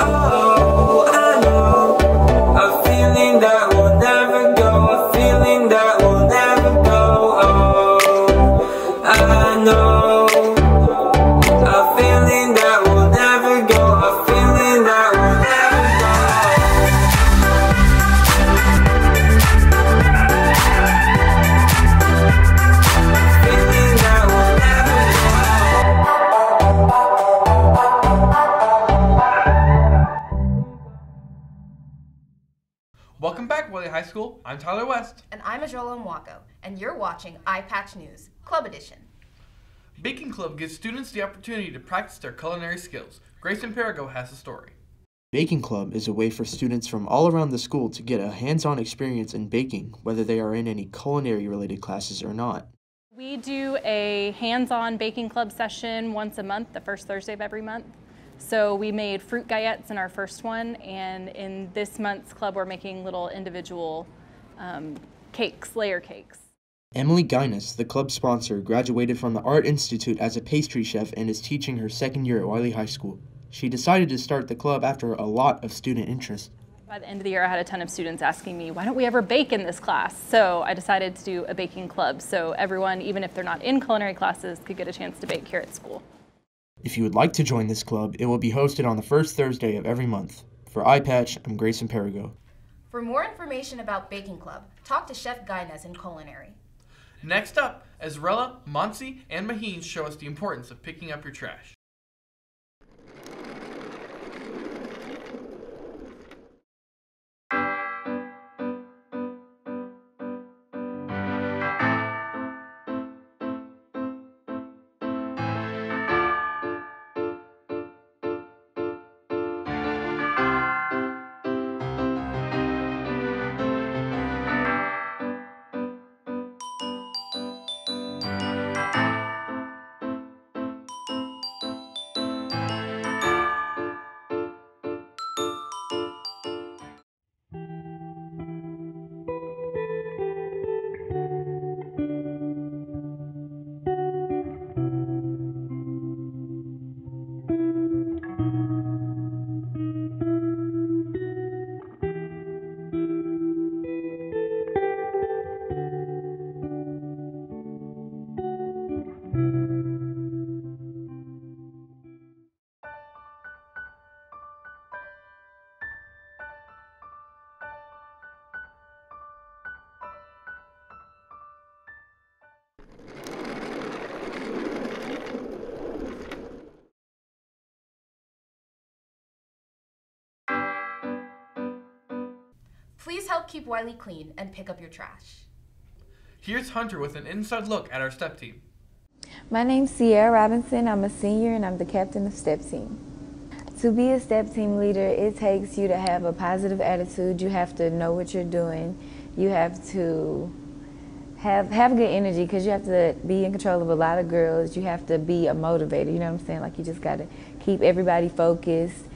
Oh, I know a feeling that will never go, a feeling that will never go. Oh, I know a feeling that will never go, a feeling that will never go, feeling that will never Welcome back, Wiley High School. I'm Tyler West. And I'm Ezrela Amoako, and you're watching iPATCH News, Club Edition. Baking Club gives students the opportunity to practice their culinary skills. Grayson Perigo has the story. Baking Club is a way for students from all around the school to get a hands-on experience in baking, whether they are in any culinary-related classes or not. We do a hands-on baking club session once a month, the first Thursday of every month. So we made fruit gaillettes in our first one, and in this month's club we're making little individual cakes, layer cakes. Emily Guinness, the club sponsor, graduated from the Art Institute as a pastry chef and is teaching her second year at Wiley High School. She decided to start the club after a lot of student interest. By the end of the year, I had a ton of students asking me, why don't we ever bake in this class? So I decided to do a baking club so everyone, even if they're not in culinary classes, could get a chance to bake here at school. If you would like to join this club, it will be hosted on the first Thursday of every month. For iPatch, I'm Grayson Perigo. For more information about Baking Club, talk to Chef Guinness in Culinary. Next up, Ezrela, Montserrat, and Maheen show us the importance of picking up your trash. Please help keep Wiley clean and pick up your trash. Here's Hunter with an inside look at our STEP team. My name's Sierra Robinson. I'm a senior and I'm the captain of STEP team. To be a STEP team leader, it takes you to have a positive attitude. You have to know what you're doing. You have to have good energy because you have to be in control of a lot of girls. You have to be a motivator, you know what I'm saying? Like you just got to keep everybody focused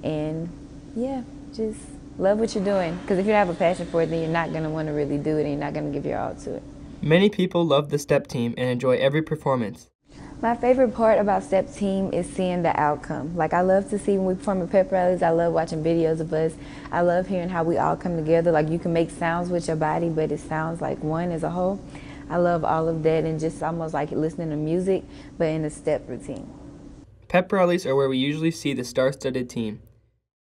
and yeah, just love what you're doing, because if you don't have a passion for it, then you're not going to want to really do it and you're not going to give your all to it. Many people love the STEP team and enjoy every performance. My favorite part about STEP team is seeing the outcome. Like I love to see when we perform at pep rallies, I love watching videos of us. I love hearing how we all come together. Like you can make sounds with your body, but it sounds like one as a whole. I love all of that and just almost like listening to music, but in a STEP routine. Pep rallies are where we usually see the star-studded team.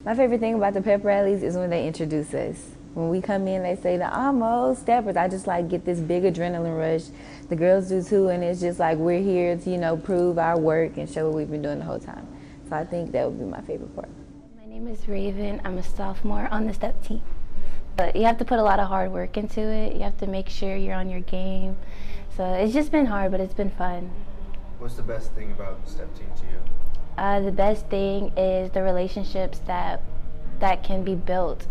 My favorite thing about the pep rallies is when they introduce us. When we come in, they say the Amo Steppers. I just like get this big adrenaline rush. The girls do too, and it's just like we're here to, you know, prove our work and show what we've been doing the whole time. So I think that would be my favorite part. My name is Raven. I'm a sophomore on the STEP team. But you have to put a lot of hard work into it. You have to make sure you're on your game. So it's just been hard, but it's been fun. What's the best thing about the STEP team to you? The best thing is the relationships that can be built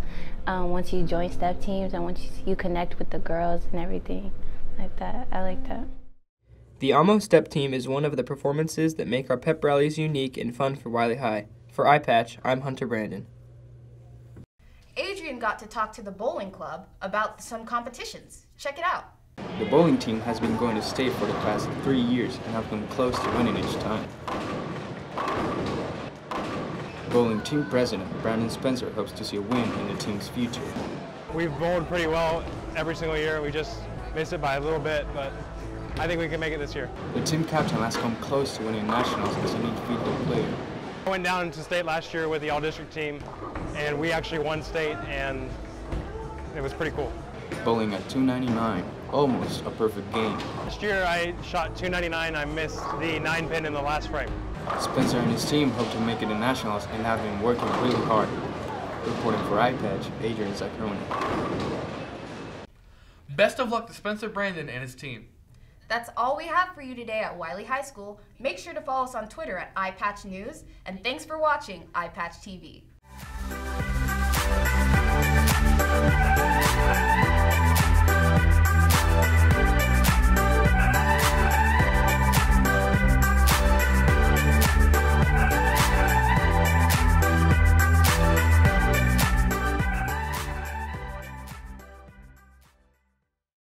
once you join STEP teams and once you connect with the girls and everything like that. I like that. The Amo STEP team is one of the performances that make our pep rallies unique and fun for Wiley High. For iPatch, I'm Hunter Brandon. Adrian got to talk to the bowling club about some competitions. Check it out. The bowling team has been going to state for the past 3 years and have come close to winning each time. Bowling team president Brandon Spencer hopes to see a win in the team's future. We've bowled pretty well every single year. We just missed it by a little bit, but I think we can make it this year. The team captain has come close to winning nationals as an individual player. I went down to state last year with the all-district team, and we actually won state, and it was pretty cool. Bowling at 299, almost a perfect game. Last year I shot 299. I missed the 9-pin in the last frame. Spencer and his team hope to make it in nationals and have been working really hard. Reporting for iPATCH, Adrian Zaccheroni. Best of luck to Spencer Brandon and his team. That's all we have for you today at Wiley High School. Make sure to follow us on Twitter at iPatch News, and thanks for watching iPatch TV.